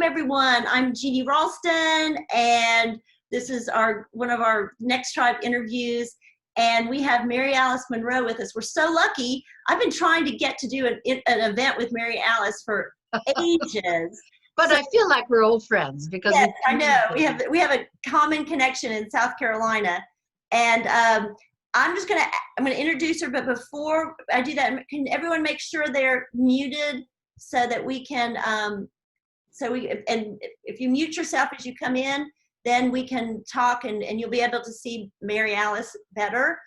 Welcome everyone. I'm Jeannie Ralston, and this is one of our NextTribe interviews. And we have Mary Alice Monroe with us. We're so lucky. I've been trying to get to do an event with Mary Alice for ages. But so, I feel like we're old friends because yes, I know we have a common connection in South Carolina, and I'm gonna introduce her. But before I do that, can everyone make sure they're muted so that we can and if you mute yourself as you come in, then we can talk and you'll be able to see Mary Alice better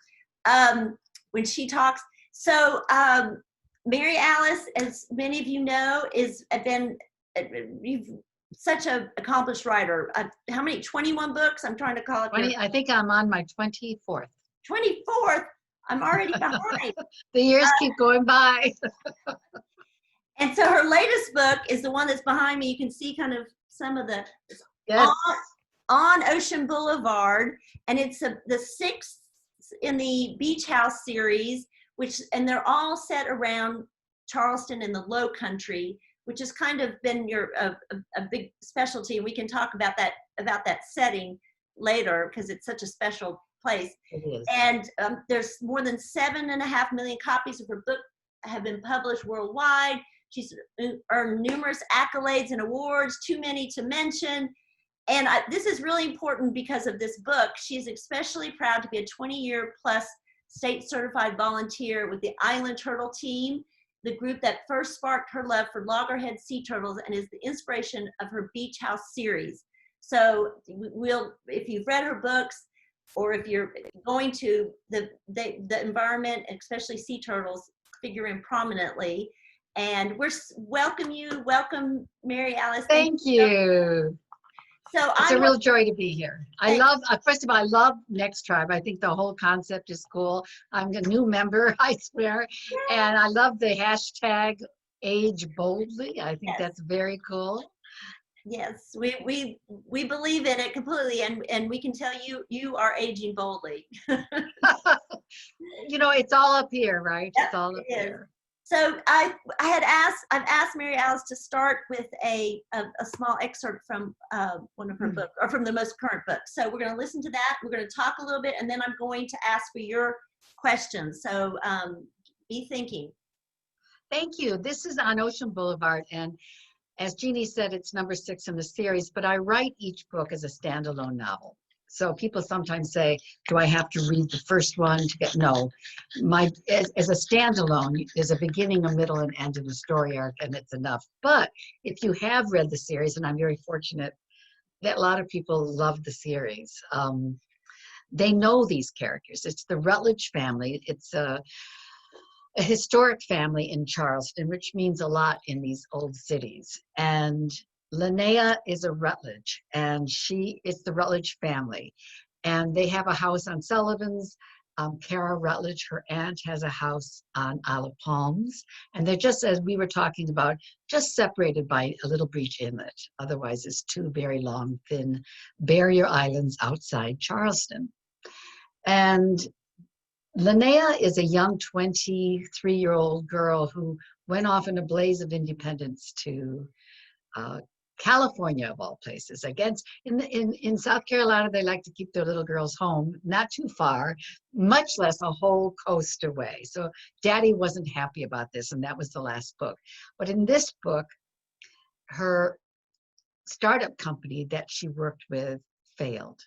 when she talks. So Mary Alice, as many of you know, you've such an accomplished writer. How many? 21 books? I'm trying to call it. 20. I think I'm on my 24th. 24th? I'm already behind. The years keep going by. And so her latest book is the one that's behind me. You can see kind of some of the on Ocean Boulevard, and it's the sixth in the Beach House series, and they're all set around Charleston in the Low Country, which has kind of been a big specialty. And we can talk about that setting later because it's such a special place. It is. And there's more than 7.5 million copies of her book have been published worldwide. She's earned numerous accolades and awards, too many to mention. And this is really important because of this book. She's especially proud to be a 20-year plus state certified volunteer with the Island Turtle Team, the group that first sparked her love for loggerhead sea turtles and is the inspiration of her Beach House series. So if you've read her books, or if you're going to the environment, especially sea turtles, figure in prominently. And welcome Mary Alice. Thank you. So it's a real joy to be here. First of all, I love NextTribe. I think the whole concept is cool. I'm a new member, I swear. And I love the hashtag age boldly. I think that's very cool. Yes, we believe in it completely, and we can tell you are aging boldly. You know, it's all up here, right? Yep, it's all up here. So I've asked Mary Alice to start with a small excerpt from one of her books, or from the most current book. So we're going to listen to that. We're going to talk a little bit, and then I'm going to ask for your questions. So be thinking. Thank you. This is On Ocean Boulevard, and as Jeannie said, it's number 6 in the series, but I write each book as a standalone novel. So people sometimes say, do I have to read the first one to get? No. As a standalone, there's a beginning, a middle, and end of the story arc, and it's enough. But if you have read the series, and I'm very fortunate that a lot of people love the series, they know these characters. It's the Rutledge family. It's a historic family in Charleston, which means a lot in these old cities. And Linnea is a Rutledge, and it's the Rutledge family. And they have a house on Sullivan's. Kara Rutledge, her aunt, has a house on Isle of Palms. And they're just, as we were talking about, just separated by a little breach inlet. Otherwise, it's 2 very long, thin barrier islands outside Charleston. And Linnea is a young 23-year-old girl who went off in a blaze of independence to California, of all places. Against in South Carolina, they like to keep their little girls home, not too far, much less a whole coast away. So Daddy wasn't happy about this, and that was the last book. But in this book, her startup company that she worked with failed,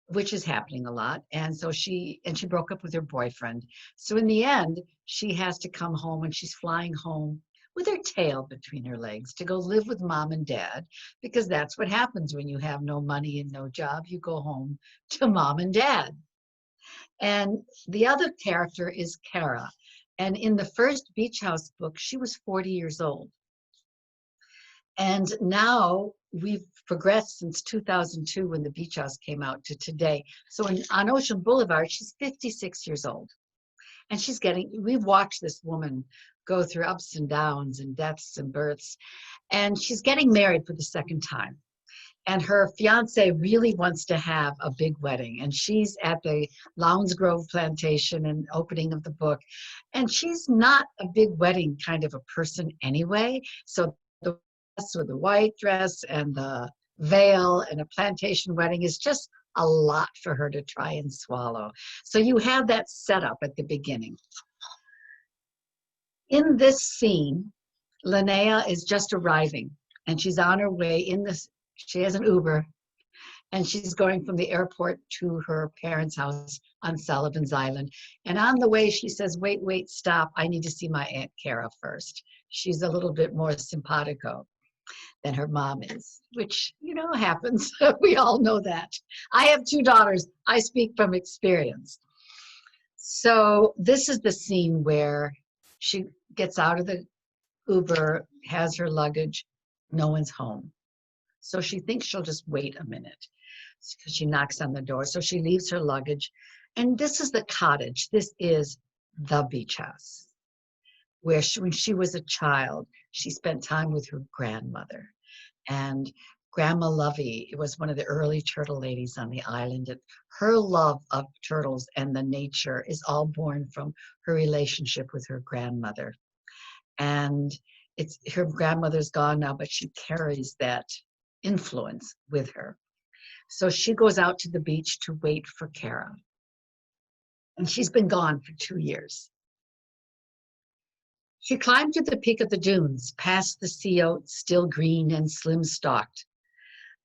which is happening a lot. And so she broke up with her boyfriend. So in the end, she has to come home, and she's flying home with her tail between her legs to go live with Mom and Dad, because that's what happens when you have no money and no job. You go home to Mom and Dad. And the other character is Kara. And in the first Beach House book, she was 40 years old. And now we've progressed since 2002 when the Beach House came out to today. So on Ocean Boulevard, she's 56 years old. And we've watched this woman go through ups and downs and deaths and births. And she's getting married for the second time. And her fiance really wants to have a big wedding. And she's at the Lowndes Grove plantation and opening of the book. And she's not a big wedding kind of a person anyway. So the with the white dress and the veil and a plantation wedding is just a lot for her to try and swallow. So you have that set up at the beginning. In this scene, Linnea is just arriving and she's on her way she has an Uber and she's going from the airport to her parents' house on Sullivan's Island. And on the way, she says, wait, stop. I need to see my Aunt Cara first. She's a little bit more simpatico than her mom is, which, happens. We all know that. I have 2 daughters. I speak from experience. So this is the scene where she gets out of the Uber, has her luggage, no one's home. So she thinks she'll just wait a minute because she knocks on the door. So she leaves her luggage. And this is the cottage. This is the beach house where when she was a child, she spent time with her grandmother. And Grandma Lovey was one of the early turtle ladies on the island. And her love of turtles and the nature is all born from her relationship with her grandmother. And her grandmother's gone now, but she carries that influence with her. So she goes out to the beach to wait for Cara. And she's been gone for 2 years. She climbed to the peak of the dunes, past the sea oats, still green and slim-stalked.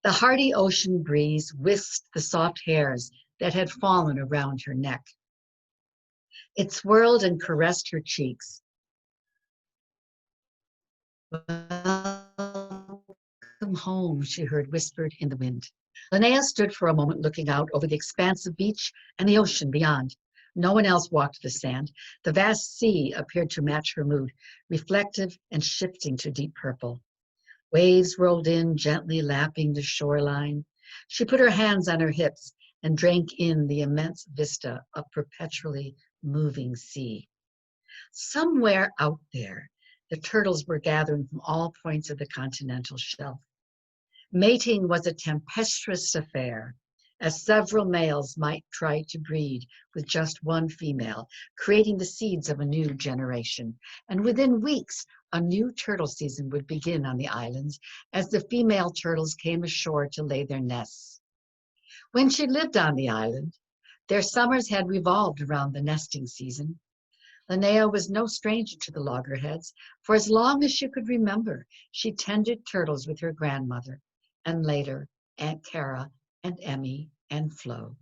The hearty ocean breeze whisked the soft hairs that had fallen around her neck. It swirled and caressed her cheeks. Welcome home, she heard whispered in the wind. Linnea stood for a moment looking out over the expanse of beach and the ocean beyond. No one else walked the sand. The vast sea appeared to match her mood, reflective and shifting to deep purple. Waves rolled in, gently lapping the shoreline. She put her hands on her hips and drank in the immense vista of perpetually moving sea. Somewhere out there, the turtles were gathering from all points of the continental shelf. Mating was a tempestuous affair, as several males might try to breed with just one female, creating the seeds of a new generation. And within weeks, a new turtle season would begin on the islands as the female turtles came ashore to lay their nests. When she lived on the island, their summers had revolved around the nesting season. Linnea was no stranger to the loggerheads. For as long as she could remember, she tended turtles with her grandmother, and later Aunt Cara and Emmy and Flo.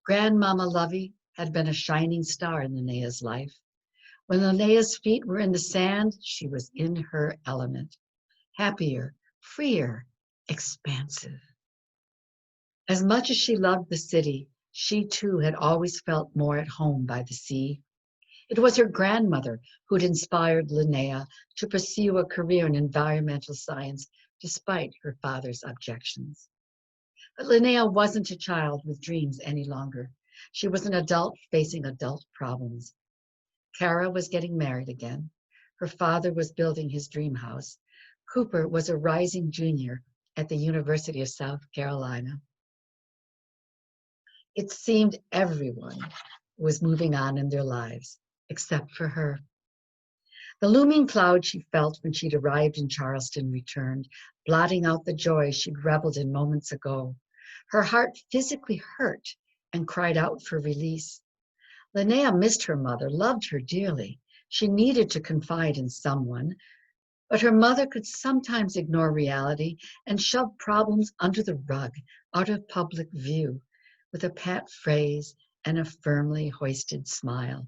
Grandmama Lovey had been a shining star in Linnea's life. When Linnea's feet were in the sand, she was in her element, happier, freer, expansive. As much as she loved the city, she too had always felt more at home by the sea. It was her grandmother who'd inspired Linnea to pursue a career in environmental science despite her father's objections. But Linnea wasn't a child with dreams any longer. She was an adult facing adult problems. Cara was getting married again. Her father was building his dream house. Cooper was a rising junior at the University of South Carolina. It seemed everyone was moving on in their lives, except for her. The looming cloud she felt when she'd arrived in Charleston returned, blotting out the joy she'd reveled in moments ago. Her heart physically hurt and cried out for release. Linnea missed her mother, loved her dearly. She needed to confide in someone, but her mother could sometimes ignore reality and shove problems under the rug, out of public view, with a pat phrase and a firmly hoisted smile.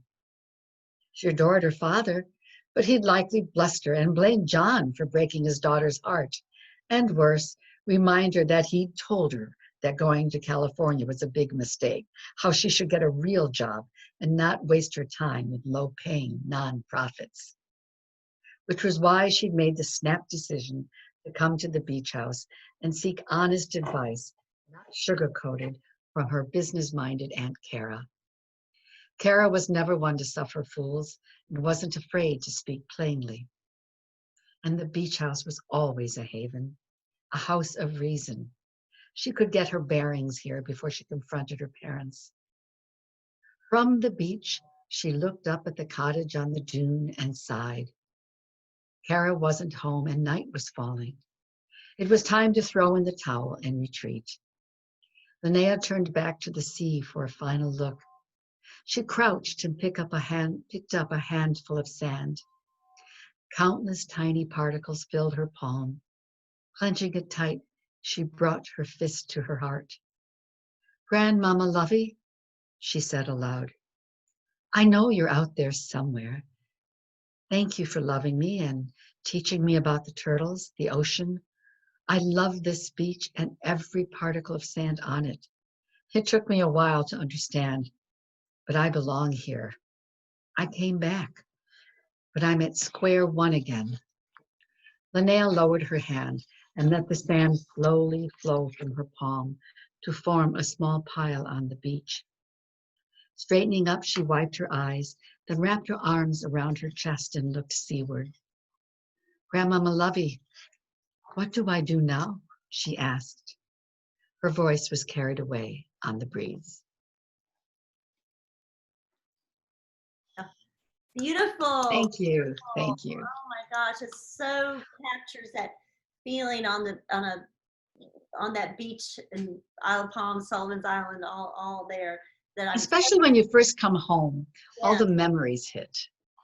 She adored her father, but he'd likely bluster and blame John for breaking his daughter's heart. And worse, remind her that he'd told her that going to California was a big mistake, how she should get a real job and not waste her time with low-paying nonprofits. Which was why she'd made the snap decision to come to the beach house and seek honest advice, not sugar-coated, from her business-minded Aunt Cara. Cara was never one to suffer fools and wasn't afraid to speak plainly. And the beach house was always a haven, a house of reason. She could get her bearings here before she confronted her parents. From the beach, she looked up at the cottage on the dune and sighed. Kara wasn't home and night was falling. It was time to throw in the towel and retreat. Linnea turned back to the sea for a final look. She crouched and picked up a handful of sand. Countless tiny particles filled her palm. Clenching it tight, she brought her fist to her heart. "Grandmama Lovey," she said aloud, "I know you're out there somewhere. Thank you for loving me and teaching me about the turtles, the ocean. I love this beach and every particle of sand on it. It took me a while to understand, but I belong here. I came back, but I'm at square one again." Linnea lowered her hand and let the sand slowly flow from her palm to form a small pile on the beach. Straightening up, she wiped her eyes, then wrapped her arms around her chest and looked seaward. "Grandmama Lovey, what do I do now?" she asked. Her voice was carried away on the breeze. Beautiful. Thank you. Thank you. Oh my gosh, it so captures that feeling on that beach in Isle of Palm, Sullivan's Island, all there. That I'm Especially when you first come home, all Yeah. the memories hit.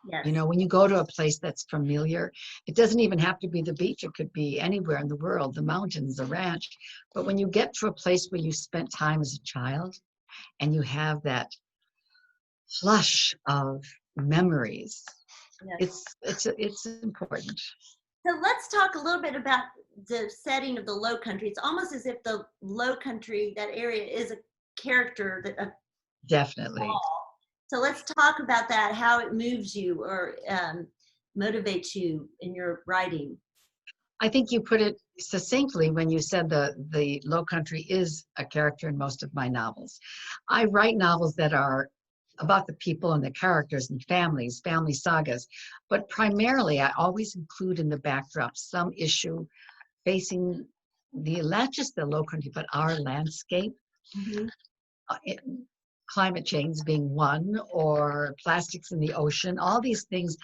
Yes. You know, when you go to a place that's familiar, it doesn't even have to be the beach. It could be anywhere in the world, the mountains, the ranch. But when you get to a place where you spent time as a child and you have that flush of memories, Yes. it's important. So let's talk a little bit about the setting of the Low Country. It's almost as if the Low Country, that area, is a character that Definitely. So let's talk about that, how it moves you or motivates you in your writing. I think you put it succinctly when you said the Low Country is a character in most of my novels. I write novels that are about the people and the characters and families, family sagas, but primarily I always include in the backdrop some issue facing not just the Low Country, but our landscape. Mm-hmm. Climate change being one, or plastics in the ocean, all these things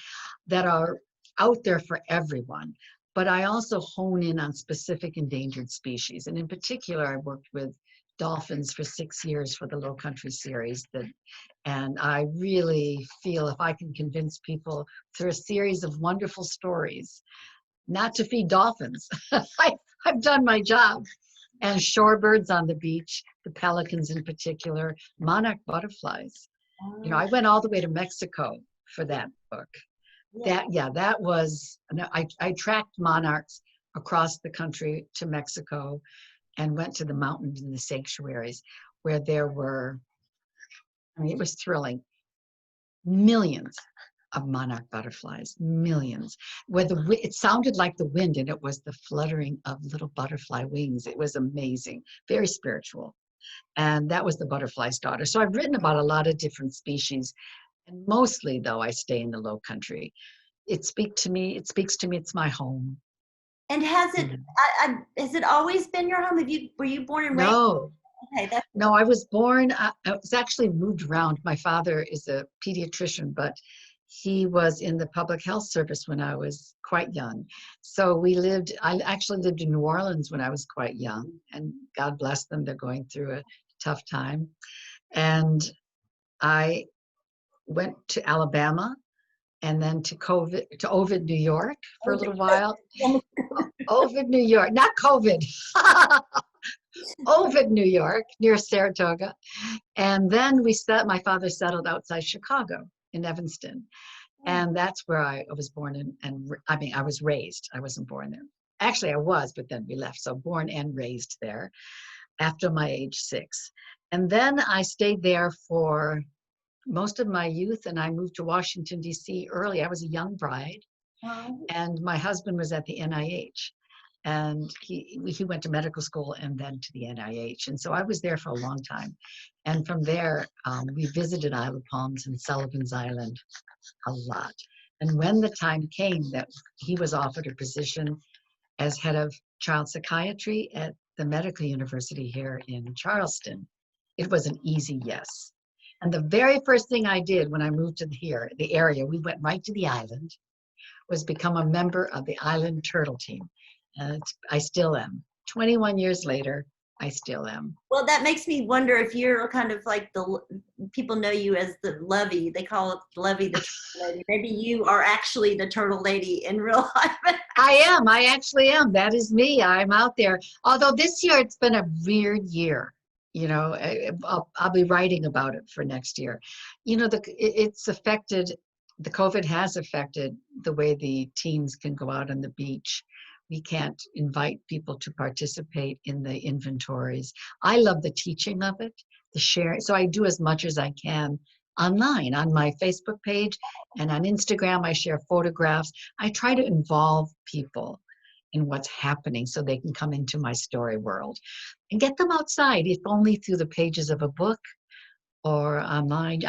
that are out there for everyone. But I also hone in on specific endangered species. And in particular, I worked with dolphins for 6 years for the Low Country series. And I really feel if I can convince people through a series of wonderful stories not to feed dolphins, I've done my job. And shorebirds on the beach, the pelicans in particular, monarch butterflies. You know, I went all the way to Mexico for that book. That was, I tracked monarchs across the country to Mexico and went to the mountains and the sanctuaries where there were, I mean, it was thrilling, millions of monarch butterflies, millions, where it sounded like the wind and it was the fluttering of little butterfly wings. It was amazing, very spiritual. And that was the butterfly's daughter. So I've written about a lot of different species, and mostly though I stay in the Low Country. It speaks to me, it's my home. And has it always been your home? Were you born and raised? No. Okay, No, I was born, I was actually moved around. My father is a pediatrician, but he was in the public health service when I was quite young. So I actually lived in New Orleans when I was quite young, and God bless them, they're going through a tough time. And I went to Alabama and then to Ovid, New York for a little while. Ovid, New York, not COVID. Ovid, New York, near Saratoga. And then my father settled outside Chicago in Evanston. And that's where I was born I was raised. I wasn't born there. Actually, I was, but then we left. So born and raised there after my age 6. And then I stayed there for most of my youth, and I moved to Washington, D.C. early. I was a young bride, and my husband was at the NIH. And he went to medical school and then to the NIH. And so I was there for a long time. And from there, we visited Isle of Palms and Sullivan's Island a lot. And when the time came that he was offered a position as head of child psychiatry at the medical university here in Charleston, it was an easy yes. And the very first thing I did when I moved to the area, we went right to the island. was become a member of the Island Turtle team. And I still am. 21 years later, I still am. Well, that makes me wonder if you're kind of like people know you as the Lovey. They call it Lovey the Turtle Lady. Maybe you are actually the Turtle Lady in real life. I am. I actually am. That is me. I'm out there. Although this year it's been a weird year. You know, I'll be writing about it for next year. You know, it's affected, the COVID has affected the way the teens can go out on the beach. We can't invite people to participate in the inventories. I love the teaching of it, the sharing. So I do as much as I can online on my Facebook page and on Instagram. I share photographs. I try to involve people in what's happening so they can come into my story world and get them outside, if only through the pages of a book or online.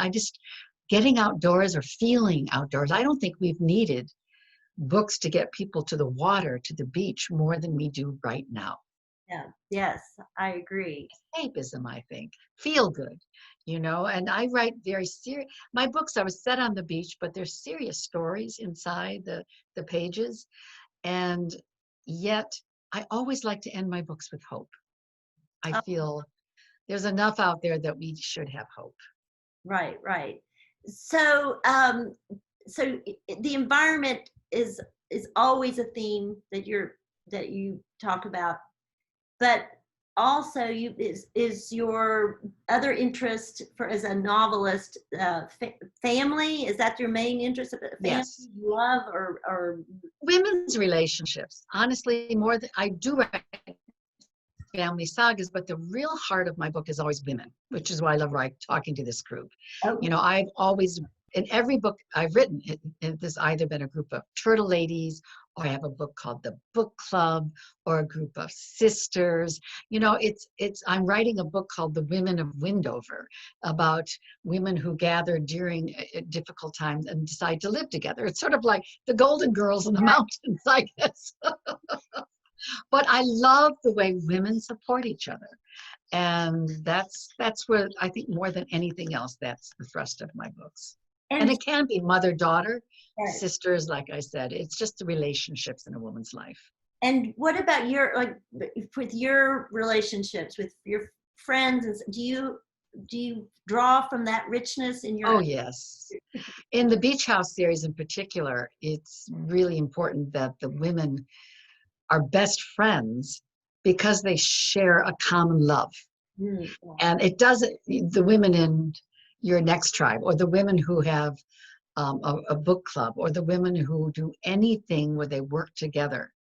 Getting outdoors or feeling outdoors. I don't think we've needed books to get people to the water, to the beach, more than we do right now. Yeah. Yes, I agree. Escapism, I think. Feel good, you know, and I write very serious. My books are set on the beach, but they're serious stories inside the pages. And yet, I always like to end my books with hope. I feel there's enough out there that we should have hope. Right, right. So, so the environment is always a theme that you talk about, but also is your other interest as a novelist family? Is that your main interest? Family, Yes. love, or Women's relationships. Honestly, more than I do write family sagas, but the real heart of my book is always women, which is why I love talking to this group. oh, You know, I've always, in every book I've written, there's either been a group of turtle ladies, or I have a book called The Book Club, or a group of sisters. You know, I'm writing a book called The Women of Windover, about women who gather during difficult times and decide to live together. It's sort of like the Golden Girls in the mountains, I guess. But I love the way women support each other. And that's where I think more than anything else, that's the thrust of my books. And it can be mother-daughter, right. sisters, like I said. It's just the relationships in a woman's life. And what about with your relationships with your friends? Do you draw from that richness in your? Oh, yes. In the Beach House series in particular, it's really important that the women are best friends because they share a common love. Mm, And it doesn't, the women in your NextTribe, or the women who have a book club, or the women who do anything where they work together,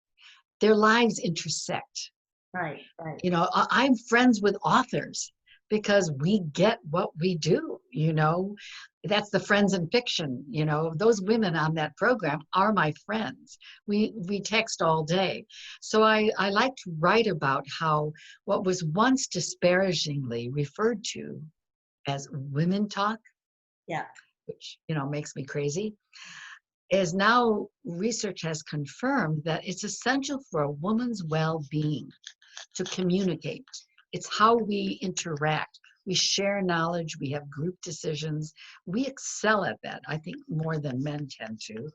their lives intersect. right, right. You know, I'm friends with authors because we get what we do, you know. That's the friends in fiction, you know. Those women on that program are my friends. We text all day. So I like to write about how what was once disparagingly referred to as women talk, Yeah. which, you know, makes me crazy, is now research has confirmed that it's essential for a woman's well-being to communicate. It's how we interact. We share knowledge. We have group decisions. We excel at that, I think, more than men tend to.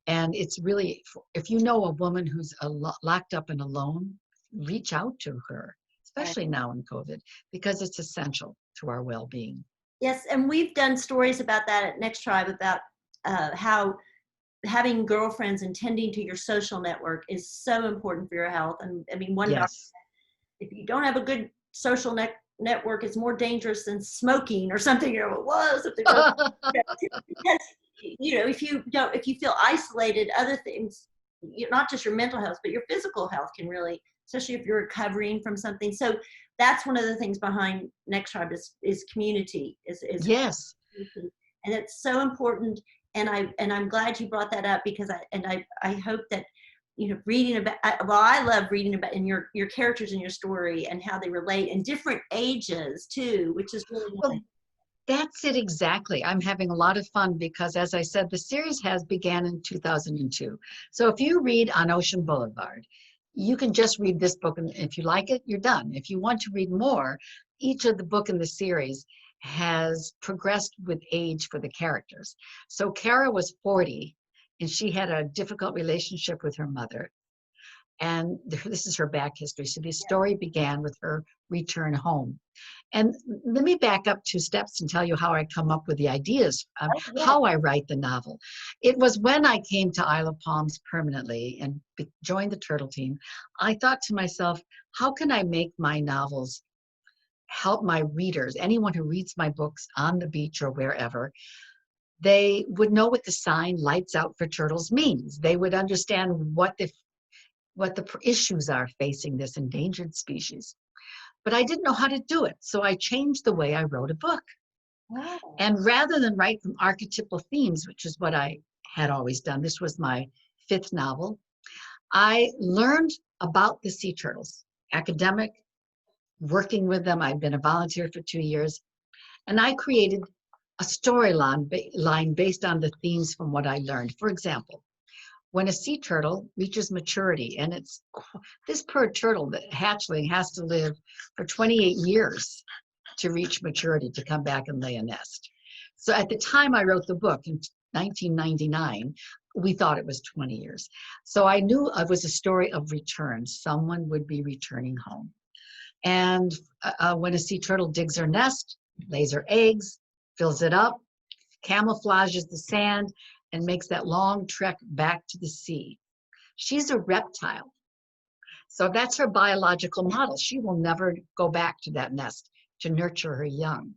And it's really, if you know a woman who's locked up and alone, reach out to her, especially now in COVID, because it's essential to our well-being. Yes, and we've done stories about that at NextTribe, about how having girlfriends and tending to your social network is so important for your health. And I mean, Yes. if you don't have a good social network, it's more dangerous than smoking or something. You know, whoa, something. Because, you know, if you feel isolated, other things, not just your mental health, but your physical health can really, especially if you're recovering from something. So that's one of the things behind NextTribe is community. Is Yes. community. And it's so important. And I'm glad you brought that up, because I hope that, you know, reading about, I love reading about in your characters in your story and how they relate in different ages too, which is really nice. Well, that's it exactly. I'm having a lot of fun because, as I said, the series began in 2002. So if you read On Ocean Boulevard, you can just read this book, and if you like it, you're done. If you want to read more, each of the book in the series has progressed with age for the characters. So Kara was 40 and she had a difficult relationship with her mother. And this is her back history. So the story began with her return home. And let me back up 2 steps and tell you how I come up with the ideas, how I write the novel. It was when I came to Isle of Palms permanently and joined the Turtle Team, I thought to myself, how can I make my novels help my readers, anyone who reads my books on the beach or wherever, they would know what the sign "lights out for turtles" means. They would understand what the issues are facing this endangered species. But I didn't know how to do it. So I changed the way I wrote a book. Wow. And rather than write from archetypal themes, which is what I had always done, this was my 5th novel, I learned about the sea turtles, academic, working with them. I'd been a volunteer for 2 years. And I created a storyline based on the themes from what I learned. For example, when a sea turtle reaches maturity, and this poor turtle, the hatchling, has to live for 28 years to reach maturity, to come back and lay a nest. So at the time I wrote the book in 1999, we thought it was 20 years. So I knew it was a story of return. Someone would be returning home. And when a sea turtle digs her nest, lays her eggs, fills it up, camouflages the sand, and makes that long trek back to the sea. She's a reptile. So that's her biological model. She will never go back to that nest to nurture her young.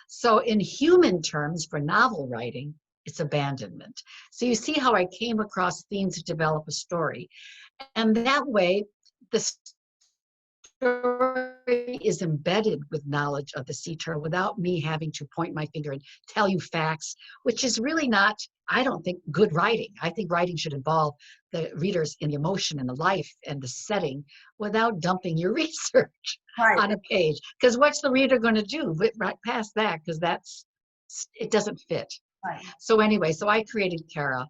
So in human terms, for novel writing, it's abandonment. So you see how I came across themes to develop a story. And that way, the story is embedded with knowledge of the sea turtle without me having to point my finger and tell you facts, which is really not, I don't think, good writing. I think writing should involve the readers in the emotion and the life and the setting without dumping your research on a page. Because what's the reader going to do right past that? Because it doesn't fit. Right. So anyway, so I created Kara,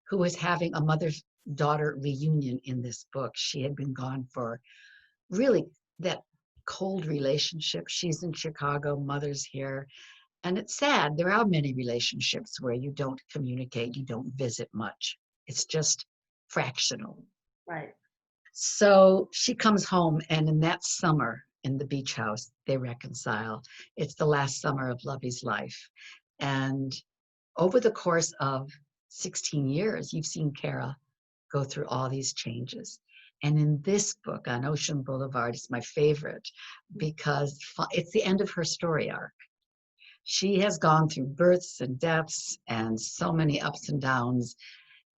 who was having a mother-daughter reunion in this book. She had been gone for really that cold relationship. She's in Chicago, mother's here. And it's sad. There are many relationships where you don't communicate, you don't visit much. It's just fractional. Right. So she comes home, and in that summer in the beach house, they reconcile. It's the last summer of Lovey's life. And over the course of 16 years, you've seen Kara go through all these changes. And in this book, On Ocean Boulevard, is my favorite because it's the end of her story arc. She has gone through births and deaths and so many ups and downs.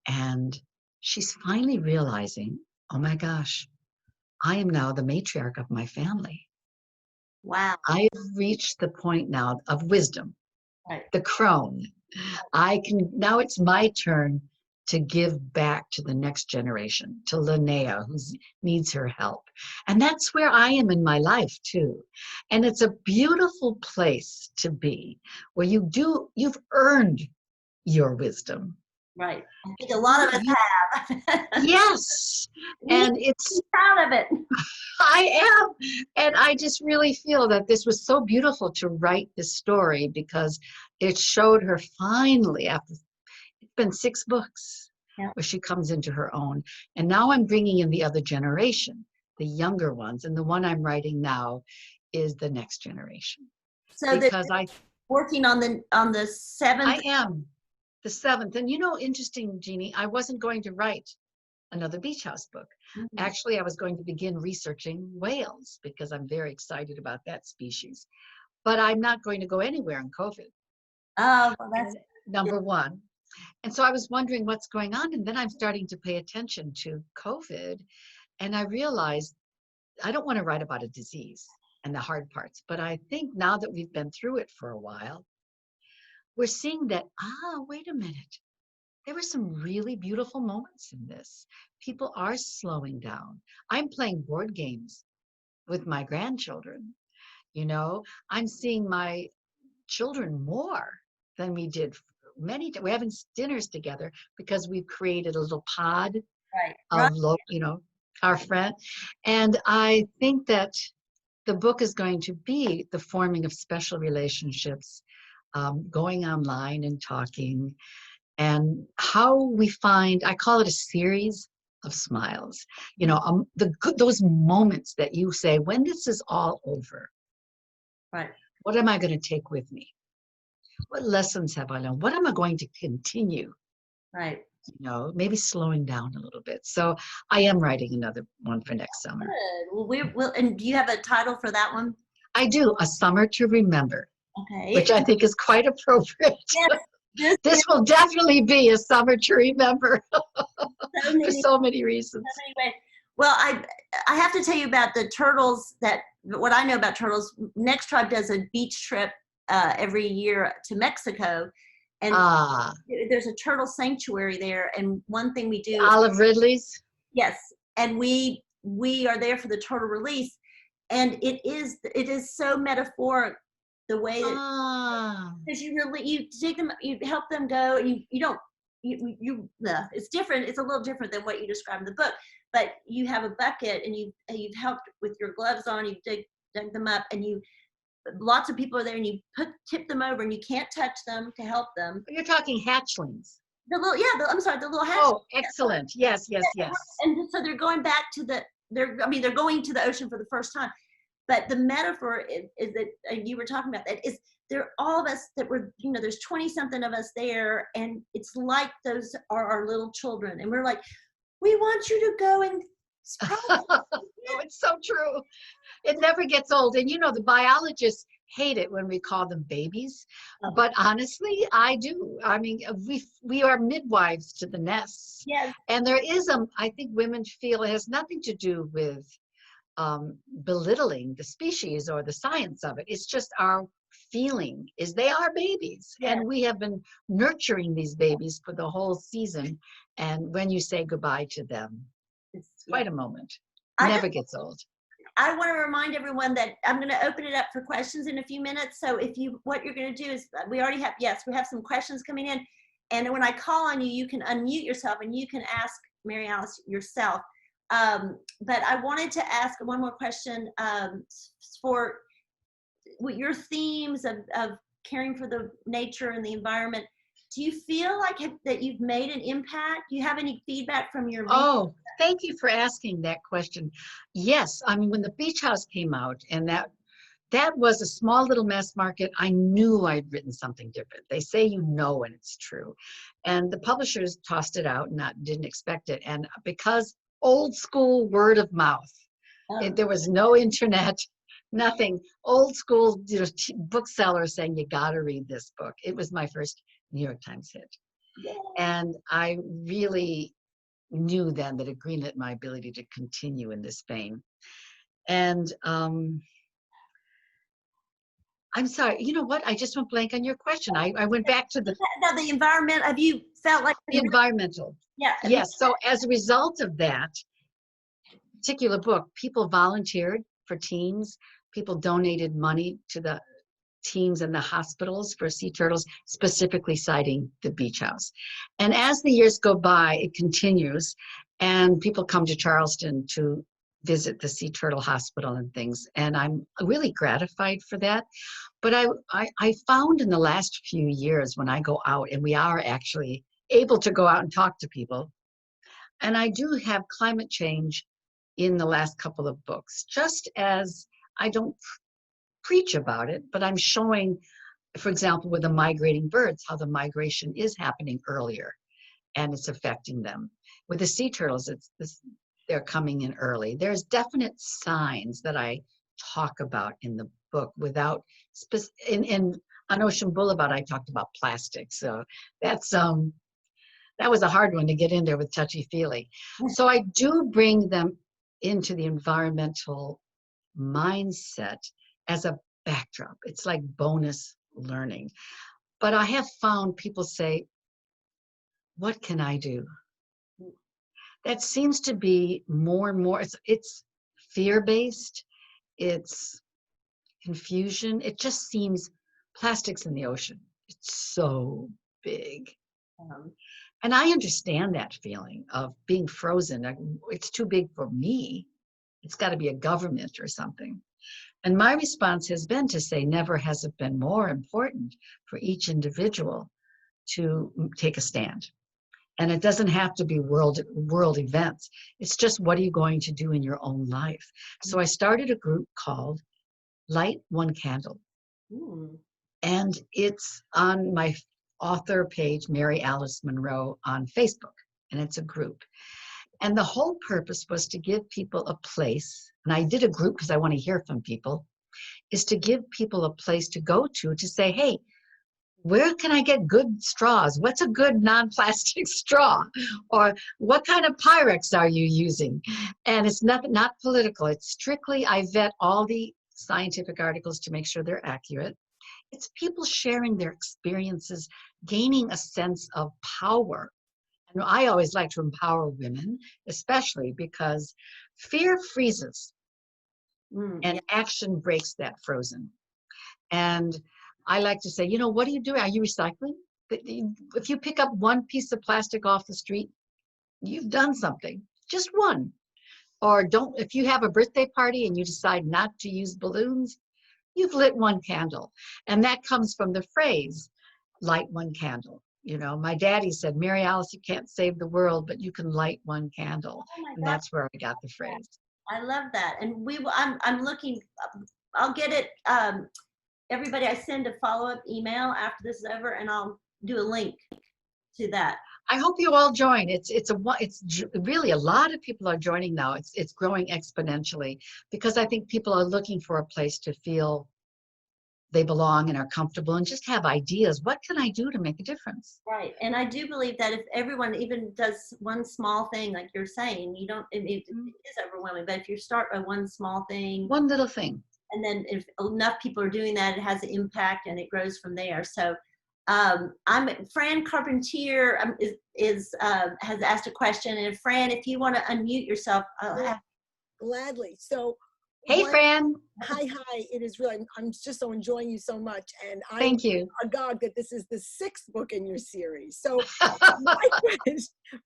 And she's finally realizing, oh my gosh, I am now the matriarch of my family. Wow. I've reached the point now of wisdom, Right. the crone. Now it's my turn to give back to the next generation, to Linnea, who needs her help. And that's where I am in my life too. And it's a beautiful place to be, where you've earned your wisdom. Right. I think a lot of us have. Yes. And it's proud of it. I am. And I just really feel that this was so beautiful to write this story because it showed her finally, after it's been 6 books, where she comes into her own. And now I'm bringing in the other generation, the younger ones. And the one I'm writing now is the next generation. So because working on the 7th. I am the 7th. And interesting, Jeannie, I wasn't going to write another beach house book. Mm-hmm. Actually, I was going to begin researching whales because I'm very excited about that species. But I'm not going to go anywhere in COVID. Oh, well, that's number one. And so I was wondering what's going on. And then I'm starting to pay attention to COVID. And I realized I don't want to write about a disease and the hard parts. But I think now that we've been through it for a while, we're seeing that, wait a minute. There were some really beautiful moments in this. People are slowing down. I'm playing board games with my grandchildren. I'm seeing my children more than we did we're having dinners together because we've created a little pod of our friend. And I think that the book is going to be the forming of special relationships, going online and talking. and how we find, I call it a series of smiles. You know, those moments that you say, when this is all over, Right. what am I going to take with me? What lessons have I learned? What am I going to continue? Right. You know, maybe slowing down a little bit. So I am writing another one for next summer. Good. Well, we will. And do you have a title for that one? I do, A Summer to Remember, Okay. which I think is quite appropriate. Yes. This will definitely be a summer to remember for so many reasons. Anyway, well, I have to tell you about the turtles. What I know about turtles. NextTribe does a beach trip every year to Mexico, and there's a turtle sanctuary there. And one thing we do, Olive Ridley's. Yes, and we are there for the turtle release, and it is so metaphoric the way that, because you take them, you help them go, and you don't it's different. It's a little different than what you described in the book, but you have a bucket and you've helped with your gloves on, you dug them up, and lots of people are there, and you tip them over, and you can't touch them to help them. You're talking hatchlings. The little hatch. Oh, excellent. Yes. And so they're going back to they're going to the ocean for the first time. But the metaphor is that you were talking about, that is, they're all of us that were, there's 20 something of us there, and it's like those are our little children, and we're like, we want you to go and oh, it's so true. It never gets old. And the biologists hate it when we call them babies, but honestly, I do. I mean, we are midwives to the nests. Yes. And there is I think women feel it has nothing to do with belittling the species or the science of it. It's just our feeling is they are babies. Yes. And we have been nurturing these babies for the whole season. And when you say goodbye to them, it's quite a moment. Never gets old. I want to remind everyone that I'm going to open it up for questions in a few minutes. So what you're going to do is, we have some questions coming in. And when I call on you, you can unmute yourself and you can ask Mary Alice yourself. But I wanted to ask one more question for your themes of caring for the nature and the environment. Do you feel like that you've made an impact? Do you have any feedback from your readers? Oh, thank you for asking that question. Yes, I mean, when the Beach House came out, and that was a small little mass market, I knew I'd written something different. They say and it's true. And the publishers tossed it out and didn't expect it. And because old school word of mouth, there was no internet, nothing. Old school booksellers saying, you got to read this book. It was my first New York Times hit. Yeah. And I really knew then that it greenlit my ability to continue in this vein. And I'm sorry, you know what? I just went blank on your question. I went back to the environment. Have you felt like the environmental? Yeah. Yes. So as a result of that particular book, people volunteered for teams. People donated money to the teams in the hospitals for sea turtles, specifically citing the Beach House. And as the years go by, it continues, and people come to Charleston to visit the sea turtle hospital and things. And I'm really gratified for that. But I found in the last few years, when I go out, and we are actually able to go out and talk to people, and I do have climate change in the last couple of books, just as I don't preach about it, but I'm showing, for example, with the migrating birds, how the migration is happening earlier and it's affecting them. With the sea turtles, they're coming in early. There's definite signs that I talk about in the book without, on Ocean Boulevard, I talked about plastic. So that was a hard one to get in there with touchy-feely. So I do bring them into the environmental mindset as a backdrop. It's like bonus learning. But I have found people say, what can I do? That seems to be more and more, it's fear-based, it's confusion. It just seems plastics in the ocean. It's so big. And I understand that feeling of being frozen. It's too big for me. It's got to be a government or something. And my response has been to say, never has it been more important for each individual to take a stand. And it doesn't have to be world events. It's just, what are you going to do in your own life? So I started a group called Light One Candle. Ooh. And it's on my author page, Mary Alice Monroe, on Facebook. And it's a group. And the whole purpose was to give people a place. And I did a group because I want to hear from people, is to give people a place to go to say, hey, where can I get good straws? What's a good non-plastic straw? Or what kind of Pyrex are you using? And it's not political. It's strictly, I vet all the scientific articles to make sure they're accurate. It's people sharing their experiences, gaining a sense of power. And I always like to empower women, especially because fear freezes and action breaks that frozen. And I like to say, what are you doing? Are you recycling? If you pick up one piece of plastic off the street, you've done something, just one. Or if you have a birthday party and you decide not to use balloons, you've lit one candle. And that comes from the phrase, light one candle. My daddy said, Mary Alice, you can't save the world, but you can light one candle. Oh, and that's where I got the phrase. I love that. And I'm looking, I'll get it. Everybody, I send a follow-up email after this is over, and I'll do a link to that. I hope you all join. It's really, a lot of people are joining now. It's growing exponentially because I think people are looking for a place to feel they belong and are comfortable and just have ideas. What can I do to make a difference? Right. And I do believe that if everyone even does one small thing, like you're saying, it is overwhelming, but if you start by one small thing, one little thing, and then if enough people are doing that, it has an impact and it grows from there. So Fran Carpentier has asked a question. And Fran, if you want to unmute yourself, gladly. So hey, Fran. Hi. It is really, I'm just so enjoying you so much. And thank you. Agog that this is the 6th book in your series. So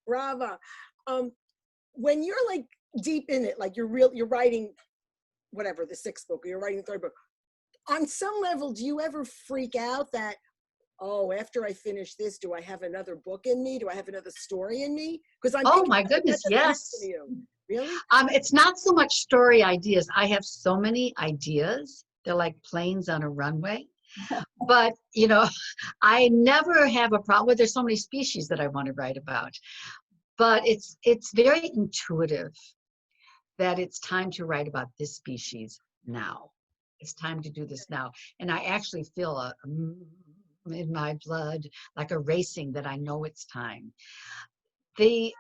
brava. When you're like deep in it, like you're writing whatever, the 6th book, or you're writing the 3rd book, on some level, do you ever freak out that, oh, after I finish this, do I have another book in me? Do I have another story in me? Because oh my goodness, yes. Really? It's not so much story ideas. I have so many ideas. They're like planes on a runway. But, I never have a problem. Well, there's so many species that I want to write about. But it's very intuitive that it's time to write about this species now. It's time to do this now. And I actually feel in my blood, like a racing, that I know it's time. The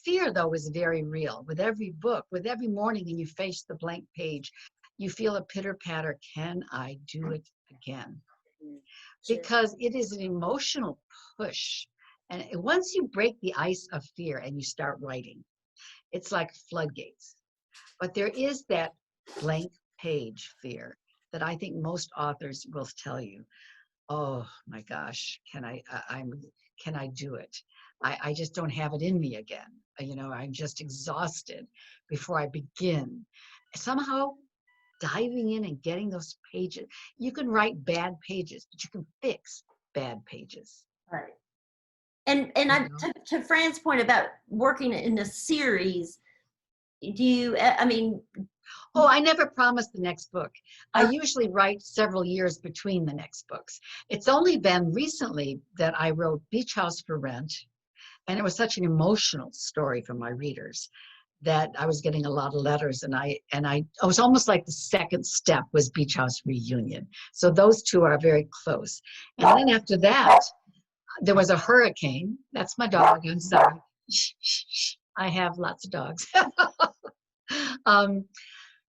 fear, though, is very real. With every book, with every morning and you face the blank page, you feel a pitter patter. Can I do it again? Sure. Because it is an emotional push. And once you break the ice of fear and you start writing, it's like floodgates. But there is that blank page fear that I think most authors will tell you, oh my gosh, can I do it? I just don't have it in me again. I'm just exhausted before I begin. Somehow diving in and getting those pages, you can write bad pages, but you can fix bad pages. Right. And to Fran's point about working in a series, Oh, I never promised the next book. I usually write several years between the next books. It's only been recently that I wrote Beach House for Rent, and it was such an emotional story from my readers that I was getting a lot of letters, and I was almost like the second step was Beach House Reunion. So those two are very close. And then after that, there was a hurricane. That's my dog. I'm sorry. I have lots of dogs.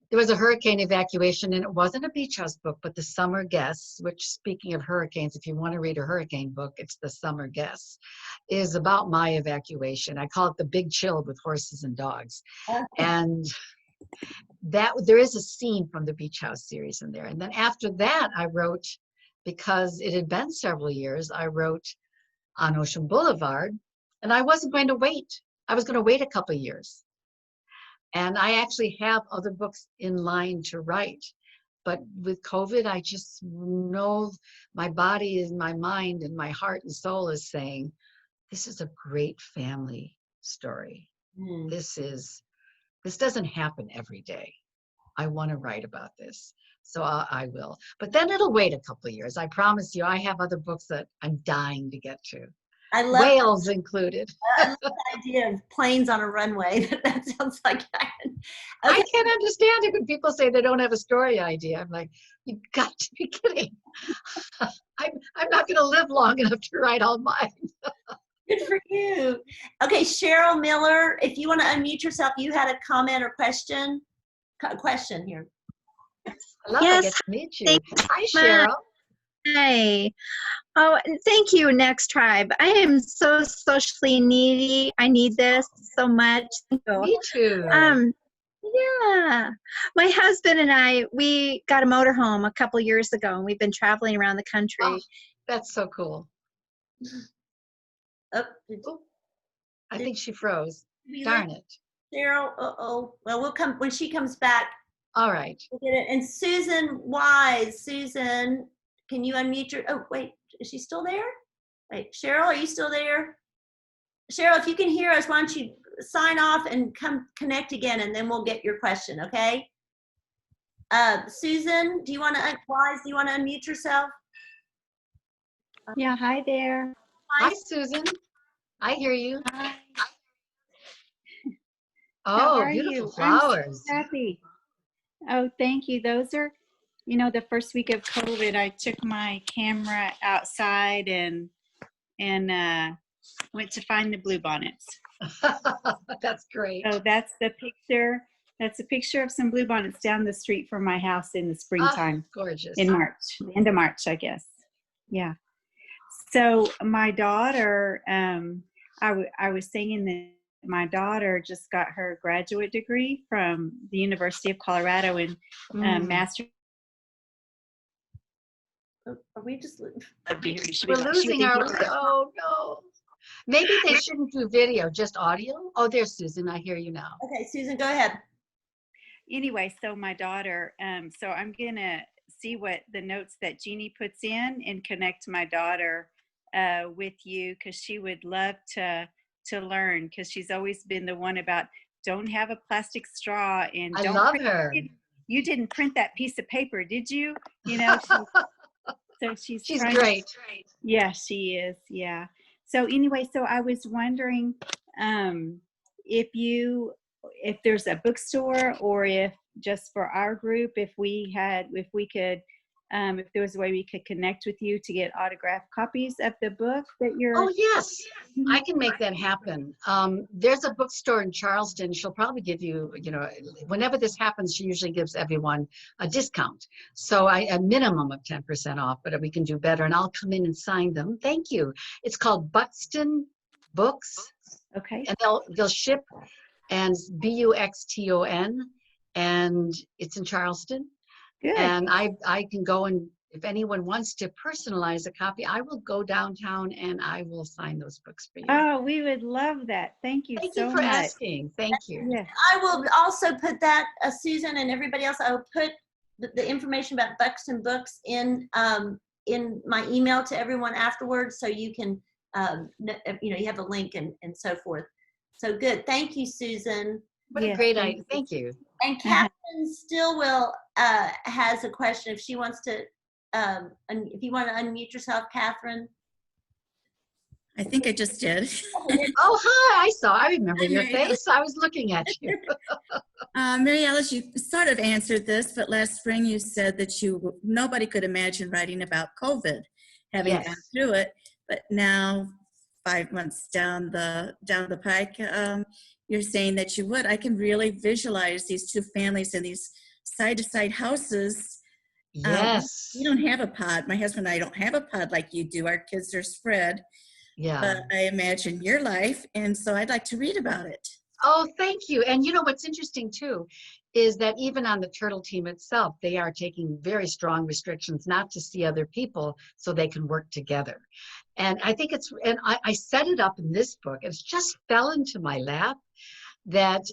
There was a hurricane evacuation, and it wasn't a beach house book, but The Summer Guests, which, speaking of hurricanes, if you want to read a hurricane book, it's The Summer Guests, is about my evacuation. I call it The Big Chill with Horses and Dogs. And there is a scene from the Beach House series in there. And then after that, I wrote, because it had been several years, I wrote On Ocean Boulevard, and I wasn't going to wait. I was going to wait a couple of years. And I actually have other books in line to write. But with COVID, I just know my body and my mind and my heart and soul is saying, this is a great family story. Mm. This doesn't happen every day. I want to write about this. So I will. But then it'll wait a couple of years. I promise you, I have other books that I'm dying to get to. I love Whales included. I love the idea of planes on a runway. That sounds like that. I can't understand it when people say they don't have a story idea. I'm like, you've got to be kidding. I'm not going to live long enough to write all mine. Good for you. Okay, Cheryl Miller, if you want to unmute yourself, you had a comment or question? Question here. I love Yes, I get to meet you. thank Hi, Cheryl. Hi. Oh, and thank you, NextTribe. I am so socially needy. I need this so much. Thank you. Me too. Yeah. My husband and I, we got a motorhome a couple years ago, and we've been traveling around the country. Oh, that's so cool. Oh, I think she froze. we Darn lose it. Cheryl, well, we'll come when she comes back. All right. We'll get it. And Susan Wise, Susan, can you unmute your? Oh, wait, is she still there? Wait, Cheryl, are you still there? Cheryl, if you can hear us, why don't you sign off and come connect again, and then we'll get your question, okay? Susan, do you want to? Wise, do you want to unmute yourself? Yeah, hi there. Hi, Susan. I hear you. Hi. Oh, are beautiful you? flowers. I'm so happy. Oh, thank you. Those are, the first week of COVID, I took my camera outside and went to find the bluebonnets. That's great. So that's the picture. That's a picture of some bluebonnets down the street from my house in the springtime. Gorgeous. In March, the end of March, I guess. Yeah. So my daughter, I was saying that my daughter just got her graduate degree from the University of Colorado in master. Are we just? We're losing our. Oh no. Maybe they shouldn't do video, just audio. Oh, there's Susan. I hear you now. Okay, Susan, go ahead. Anyway, so my daughter, so I'm gonna see what the notes that Jeannie puts in and connect my daughter with you, because she would love to learn, because she's always been the one about don't have a plastic straw and I don't love print her. You didn't print that piece of paper, did you? So she's great. Yeah, she is. Yeah. So anyway, so I was wondering if there's a bookstore, or if just for our group, if there was a way we could connect with you to get autographed copies of the book that you're. Oh, yes, I can make that happen. There's a bookstore in Charleston. She'll probably give you, whenever this happens, she usually gives everyone a discount. So a minimum of 10% off, but we can do better. And I'll come in and sign them. Thank you. It's called Buxton Books. Okay. And they'll ship, and BUXTON, and it's in Charleston. Good. And I can go, and if anyone wants to personalize a copy, I will go downtown and I will sign those books for you. Oh, we would love that. Thank you Thank so you for much. asking. Thank you. Yeah. I will also put that, Susan and everybody else, I will put the information about Buxton Books in my email to everyone afterwards, so you can, you have a link and so forth. So good. Thank you, Susan. What a great idea. Thank you. And Catherine Stillwell has a question if she wants to, if you want to unmute yourself, Catherine. I think I just did. Oh, hi. I remember your face. I was looking at you. Mary Alice, you sort of answered this, but last spring you said that nobody could imagine writing about COVID, having gone through it. But now, 5 months down the pike, you're saying that you would. I can really visualize these two families in these side-to-side houses. Yes. We don't have a pod. My husband and I don't have a pod like you do. Our kids are spread. Yeah. But I imagine your life, and so I'd like to read about it. Oh, thank you. And what's interesting too is that even on the Turtle team itself, they are taking very strong restrictions not to see other people so they can work together. And I think I set it up in this book. It just fell into my lap. that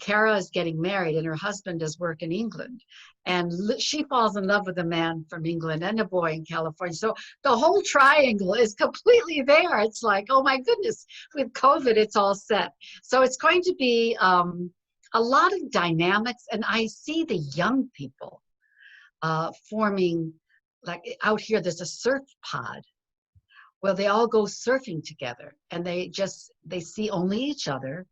Kara is getting married and her husband does work in England. And she falls in love with a man from England and a boy in California. So the whole triangle is completely there. It's like, oh my goodness, with COVID, it's all set. So it's going to be a lot of dynamics. And I see the young people forming, like out here, there's a surf pod. Well, they all go surfing together and they see only each other.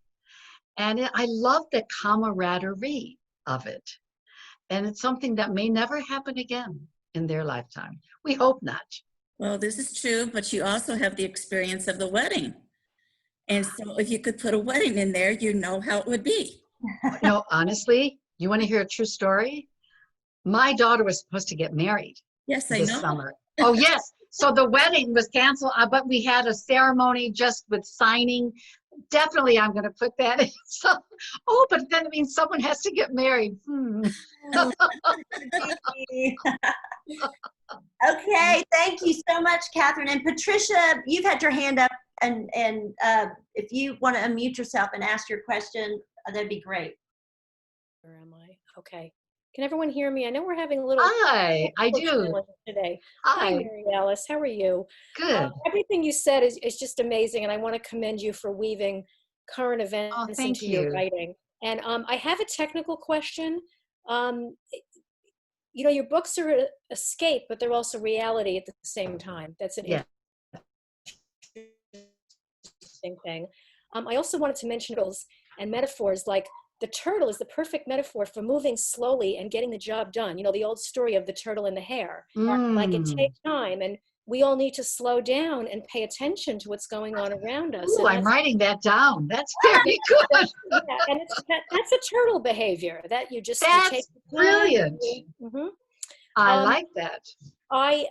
And I love the camaraderie of it. And it's something that may never happen again in their lifetime. We hope not. Well, this is true, but you also have the experience of the wedding. And so if you could put a wedding in there, you know how it would be. No, honestly, you want to hear a true story? My daughter was supposed to get married This summer. Oh, yes. So the wedding was canceled, but we had a ceremony just with signing. Definitely, I'm going to put that in. So, but then it means someone has to get married. Okay, thank you so much, Catherine. And Patricia, you've had your hand up, and if you want to unmute yourself and ask your question, that'd be great. Where am I? Okay. Can everyone hear me? I know we're having a little. Hi, I do. Today. Hi, Mary Alice. How are you? good. Everything you said is just amazing, and I want to commend you for weaving current events thank into you. your writing. And I have a technical question. Your books are an escape, but they're also reality at the same time. That's an interesting thing. I also wanted to mention rules and metaphors, like the turtle is the perfect metaphor for moving slowly and getting the job done. The old story of the turtle and the hare. Like it takes time, and we all need to slow down and pay attention to what's going on around us. Ooh, I'm writing that down. That's very good. Yeah, and that's a turtle behavior that you just That's you take brilliant. Mm-hmm. I like that. I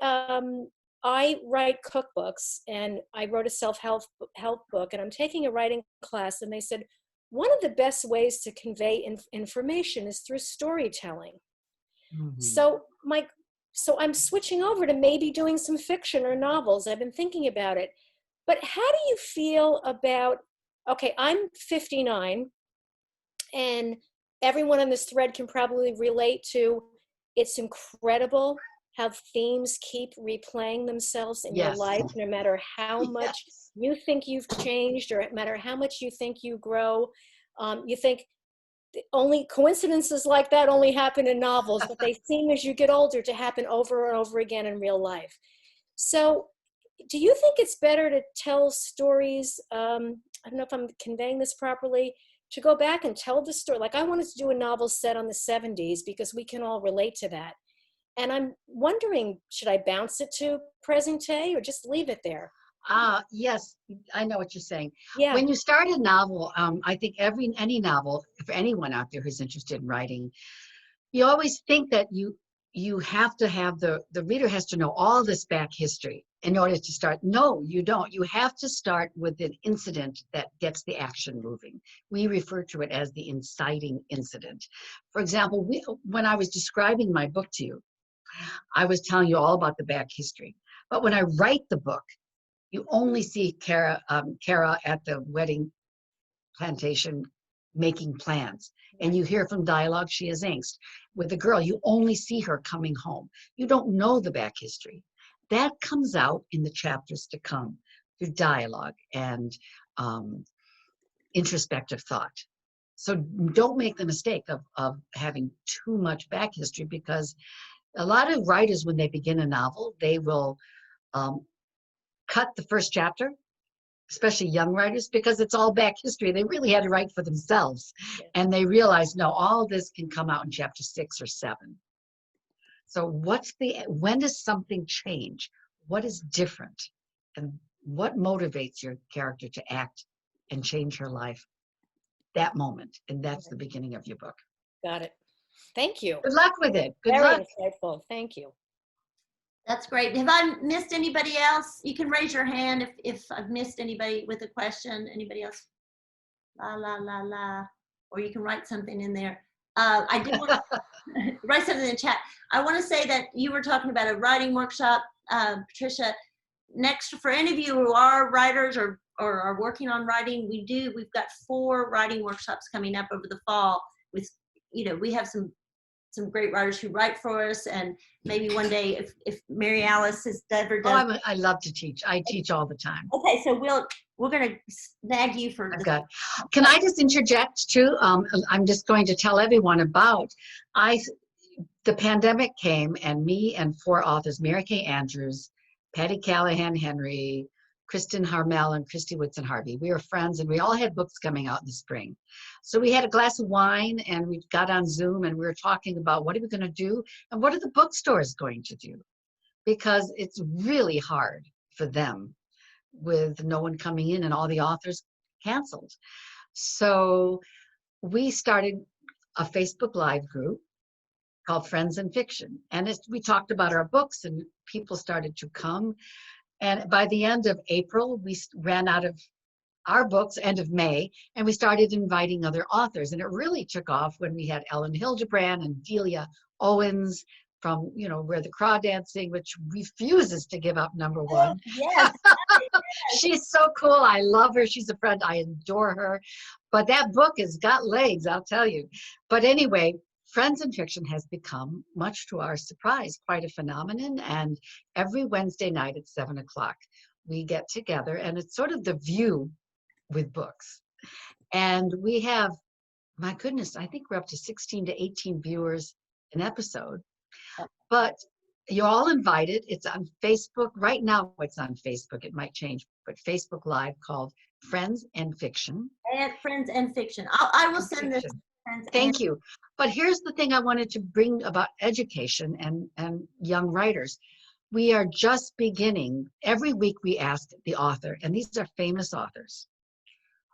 write cookbooks, and I wrote a self-help book, and I'm taking a writing class, and they said one of the best ways to convey information is through storytelling. Mm-hmm. So I'm switching over to maybe doing some fiction or novels. I've been thinking about it. But how do you feel about, okay, I'm 59, and everyone on this thread can probably relate to, it's incredible how themes keep replaying themselves in your life, no matter how much you think you've changed, or no matter how much you think you grow. You think only coincidences like that only happen in novels, but they seem, as you get older, to happen over and over again in real life. So do you think it's better to tell stories, I don't know if I'm conveying this properly, to go back and tell the story? Like, I wanted to do a novel set on the 70s because we can all relate to that. And I'm wondering, should I bounce it to present day or just leave it there? Yes, I know what you're saying. Yeah. When you start a novel, I think any novel, for anyone out there who's interested in writing, you always think that you have to have the reader has to know all this back history in order to start. No, you don't. You have to start with an incident that gets the action moving. We refer to it as the inciting incident. For example, when I was describing my book to you, I was telling you all about the back history. But when I write the book, you only see Kara at the wedding plantation making plans. And you hear from dialogue, she has angst. With the girl, you only see her coming home. You don't know the back history. That comes out in the chapters to come through dialogue and introspective thought. So don't make the mistake of having too much back history, because a lot of writers, when they begin a novel, they will cut the first chapter, especially young writers, because it's all back history. They really had to write for themselves. And they realize, no, all this can come out in chapter 6 or 7. So when does something change? What is different? And what motivates your character to act and change her life? That moment. And that's the beginning of your book. Got it. Thank you. Good luck with it. Good Very luck. insightful. Thank you. That's great. Have I missed anybody else? You can raise your hand if I've missed anybody with a question. Anybody else? La, la, la, la. Or you can write something in there. I do want to write something in the chat. I want to say that you were talking about a writing workshop, Patricia. next, for any of you who are writers or are working on writing, we've got 4 writing workshops coming up over the fall with, we have some great writers who write for us, and maybe one day if Mary Alice has ever done. Oh, I love to teach. I teach all the time. Okay, so we're gonna snag you for this. Okay. Can I just interject too? I'm just going to tell everyone about, the pandemic came and me and 4 authors, Mary Kay Andrews, Patty Callahan Henry, Kristen Harmel, and Christy Whitson Harvey. We were friends and we all had books coming out in the spring. So we had a glass of wine and we got on Zoom and we were talking about what are we going to do and what are the bookstores going to do? Because it's really hard for them with no one coming in and all the authors canceled. So we started a Facebook Live group called Friends in Fiction. And we talked about our books and people started to come. And by the end of April, we ran out of our books, end of May, and we started inviting other authors. And it really took off when we had Ellen Hildebrand and Delia Owens from, Where the Crawdads Sing, which refuses to give up #1. Yes. She's so cool. I love her. She's a friend. I adore her. But that book has got legs, I'll tell you. But anyway, Friends in Fiction has become, much to our surprise, quite a phenomenon. And every Wednesday night at 7 o'clock, we get together, and it's sort of the view with books. And we have, my goodness, I think we're up to 16 to 18 viewers an episode. But you're all invited. It's on Facebook. Right now, it's on Facebook. It might change, but Facebook Live called Friends and Fiction. And Friends and Fiction. I will send this. Thank you. But here's the thing I wanted to bring about education and young writers. We are just beginning. Every week we ask the author, and these are famous authors,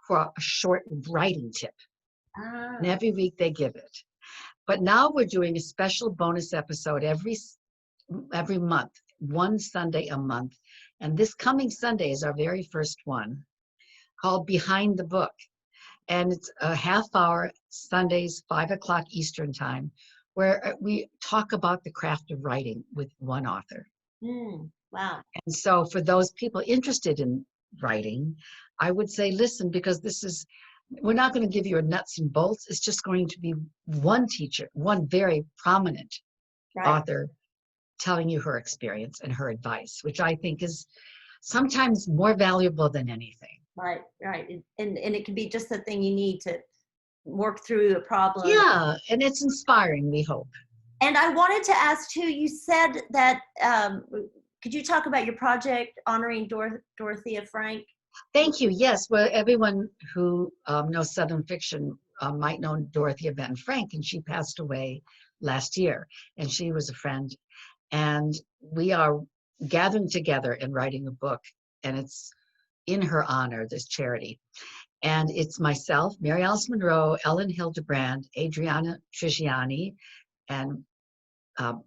for a short writing tip. And every week they give it. But now we're doing a special bonus episode every month, one Sunday a month. And this coming Sunday is our very first one, called Behind the Book. And it's a half-hour, Sundays, 5 o'clock Eastern time, where we talk about the craft of writing with one author. Wow. And so for those people interested in writing, I would say listen, because we're not going to give you a nuts and bolts. It's just going to be one teacher, one very prominent author telling you her experience and her advice, which I think is sometimes more valuable than anything. Right. And it can be just the thing you need to work through a problem. Yeah, and it's inspiring, we hope. And I wanted to ask too, you said that, could you talk about your project honoring Dorothea Frank? Thank you. Yes, well, everyone who knows Southern fiction might know Dorothea Benton Frank, and she passed away last year, and she was a friend. And we are gathering together and writing a book, and it's in her honor, this charity. And it's myself, Mary Alice Monroe, Ellen Hildebrand, Adriana Trigiani, and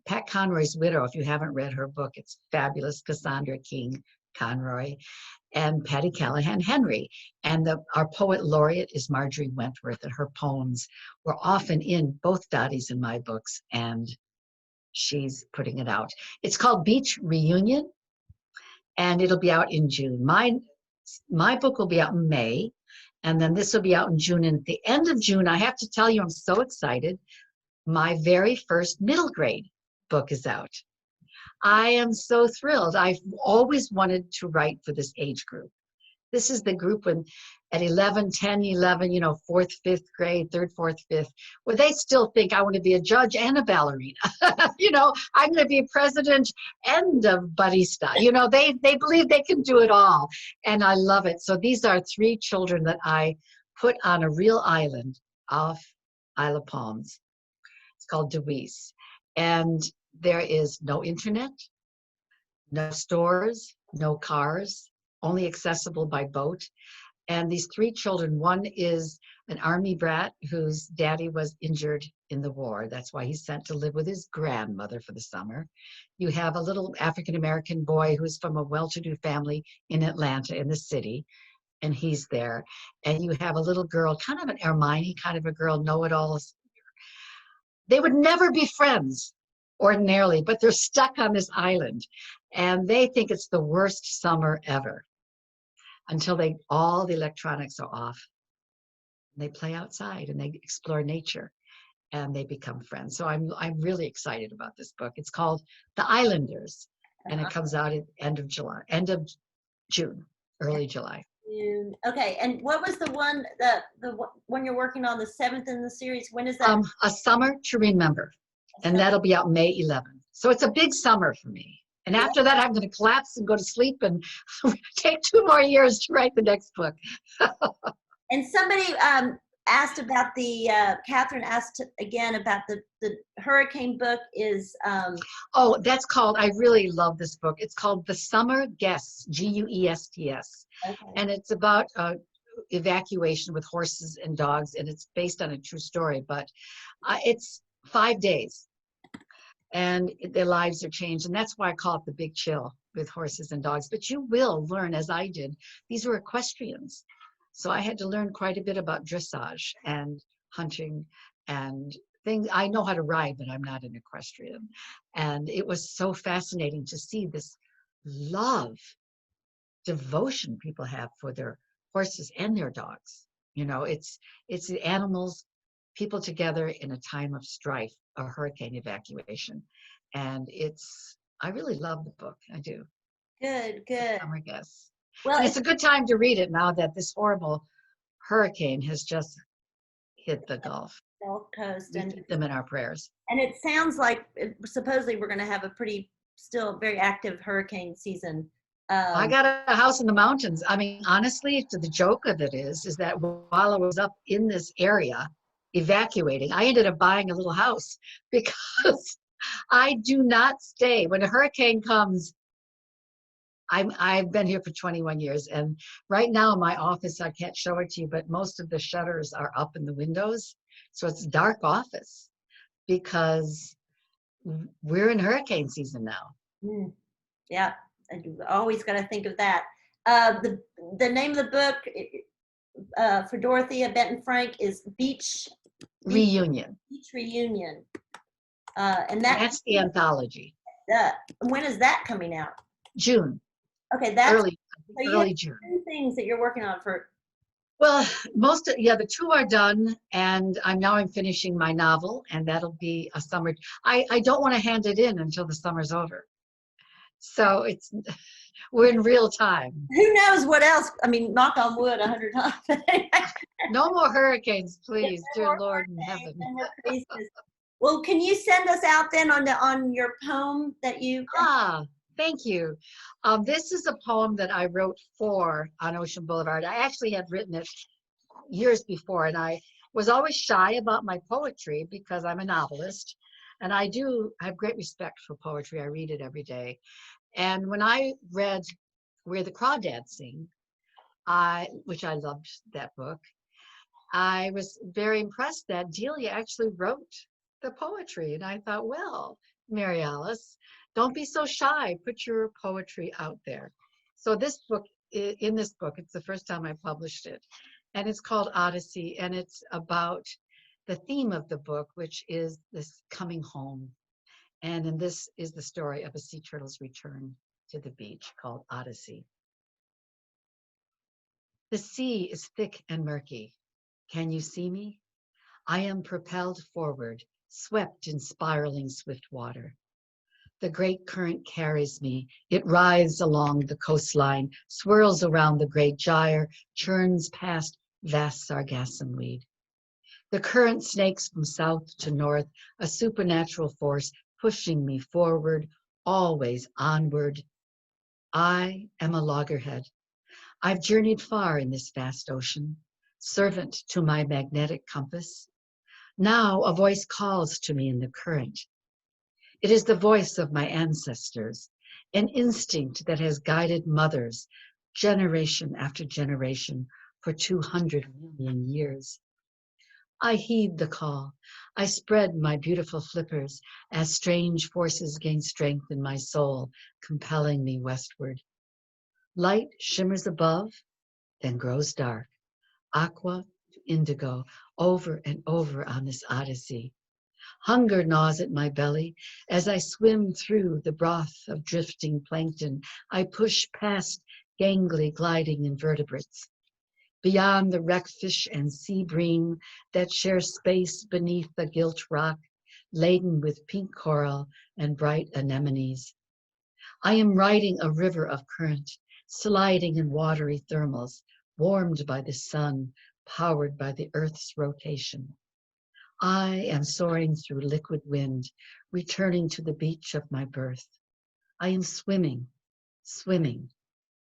Pat Conroy's widow. If you haven't read her book, it's fabulous, Cassandra King Conroy, and Patty Callahan Henry. And our poet laureate is Marjorie Wentworth, and her poems were often in both Dottie's and my books, and she's putting it out. It's called Beach Reunion, and it'll be out in June. My book will be out in May, and then this will be out in June. And at the end of June, I have to tell you, I'm so excited. My very first middle grade book is out. I am so thrilled. I've always wanted to write for this age group. This is the group when at 11, 10, 11, 4th, 5th grade, 3rd, 4th, 5th, where they still think I want to be a judge and a ballerina. I'm going to be president and a barista. They believe they can do it all. And I love it. So these are 3 children that I put on a real island off Isle of Palms. It's called Deweese. And there is no internet, no stores, no cars, only accessible by boat. And these 3 children, one is an army brat whose daddy was injured in the war. That's why he's sent to live with his grandmother for the summer. You have a little African-American boy who's from a well-to-do family in Atlanta, in the city, and he's there. And you have a little girl, kind of an Hermione kind of a girl, know-it-all. They would never be friends ordinarily, but they're stuck on this island and they think it's the worst summer ever until all the electronics are off. They play outside and they explore nature and they become friends. So I'm really excited about this book. It's called The Islanders, and it comes out at end of June, early July. Okay, and what was the one you're working on, the 7th in the series? When is that? A Summer to Remember, and that'll be out May 11th. So it's a big summer for me. And after that, I'm going to collapse and go to sleep and take 2 more years to write the next book. And somebody asked about Catherine asked again about the hurricane book is. Oh, that's called, I really love this book. It's called The Summer Guests, Guests. Okay. And it's about evacuation with horses and dogs, and it's based on a true story, but it's 5 days. And their lives are changed. And that's why I call it The Big Chill with horses and dogs. But you will learn, as I did, these were equestrians. So I had to learn quite a bit about dressage and hunting and things. I know how to ride, but I'm not an equestrian. And it was so fascinating to see this love, devotion people have for their horses and their dogs. You know, it's the animals, people together in a time of strife, a hurricane evacuation. And I really love the book. I do. Good. Summer Guests. Well, And it's a good time to read it now that this horrible hurricane has just hit the Gulf. Coast, We and keep them in our prayers. And it sounds like supposedly we're going to have a still very active hurricane season. I got a house in the mountains. I mean, honestly, the joke of it is that while I was up in this area evacuating, I ended up buying a little house because I do not stay. When a hurricane comes, I've been here for 21 years, and right now in my office, I can't show it to you, but most of the shutters are up in the windows. So it's a dark office because we're in hurricane season now. Yeah, I always got to think of that. The name of the book for Dorothea Benton Frank is Beach Reunion. Beach Reunion. And that's the anthology. When is that coming out? June. Okay, that's early June. 2 things that you're working on for. Well, the 2 are done, and I'm finishing my novel, and that'll be a summer. I don't want to hand it in until the summer's over. So we're in real time. Who knows what else? I mean, knock on wood 100 times. No more hurricanes, please, dear Lord in heaven. Well, can you send us out then on your poem that you? Thank you. This is a poem that I wrote for On Ocean Boulevard. I actually had written it years before, and I was always shy about my poetry because I'm a novelist, and I have great respect for poetry. I read it every day. And when I read Where the Crawdads Sing, which I loved that book, I was very impressed that Delia actually wrote the poetry. And I thought, well, Mary Alice, don't be so shy. Put your poetry out there. So in this book, it's the first time I published it. And it's called Odyssey. And it's about the theme of the book, which is this coming home. And this is the story of a sea turtle's return to the beach, called Odyssey. The sea is thick and murky. Can you see me? I am propelled forward, swept in spiraling swift water. The great current carries me. It writhes along the coastline, swirls around the great gyre, churns past vast sargassum weed. The current snakes from south to north, a supernatural force pushing me forward, always onward. I am a loggerhead. I've journeyed far in this vast ocean, servant to my magnetic compass. Now a voice calls to me in the current. It is the voice of my ancestors, an instinct that has guided mothers generation after generation for 200 million years. I heed the call. I spread my beautiful flippers as strange forces gain strength in my soul, compelling me westward. Light shimmers above, then grows dark. Aqua to indigo, over and over on this odyssey. Hunger gnaws at my belly as I swim through the broth of drifting plankton. I push past gangly gliding invertebrates, beyond the wreckfish and sea bream that share space beneath the gilt rock, laden with pink coral and bright anemones. I am riding a river of current, sliding in watery thermals, warmed by the sun, powered by the earth's rotation. I am soaring through liquid wind, returning to the beach of my birth. I am swimming, swimming,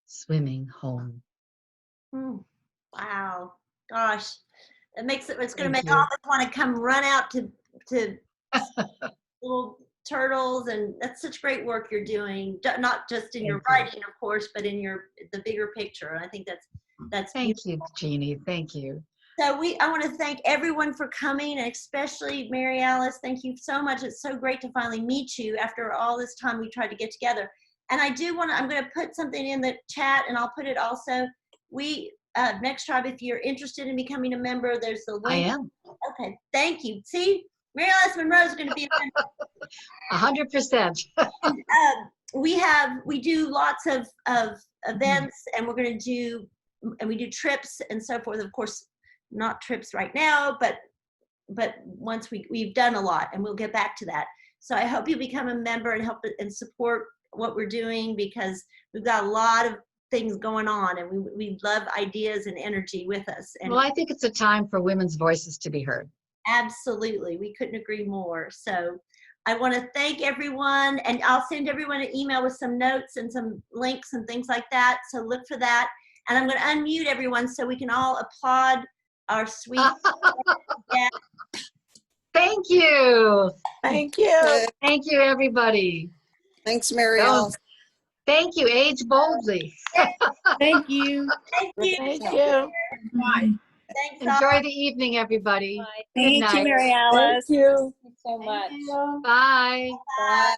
swimming home. Wow. Gosh. It's going to Thank make all you. of us want to come run out to little turtles, and that's such great work you're doing, not just in your Thank you. writing, of course, but in the bigger picture. And I think that's Thank beautiful. you, Jeannie. Thank you. So I want to thank everyone for coming, and especially Mary Alice. Thank you so much. It's so great to finally meet you after all this time we tried to get together. And I'm going to put something in the chat, and I'll put it also. NextTribe, if you're interested in becoming a member, there's the link. I am. Okay, thank you. See, Mary Alice Monroe is going to be a member. 100%. We do lots of events, and we do trips and so forth. Of course, not trips right now, but once we've done a lot, and we'll get back to that. So I hope you become a member and help and support what we're doing, because we've got a lot of things going on, and we love ideas and energy with us. And Well, I think it's a time for women's voices to be heard. absolutely, we couldn't agree more. So I want to thank everyone, and I'll send everyone an email with some notes and some links and things like that. So look for that. And I'm going to unmute everyone so we can all applaud our sweet guest. Thank you. Thank you. Thank you, everybody. Thanks, Mary Oh, Alice. Thank you. Age boldly. Thank you. Thank you. Thank you. Thanks all. Enjoy the evening, everybody. Good Thank you, night. Mary Alice. Thank you. so much. Bye. Bye.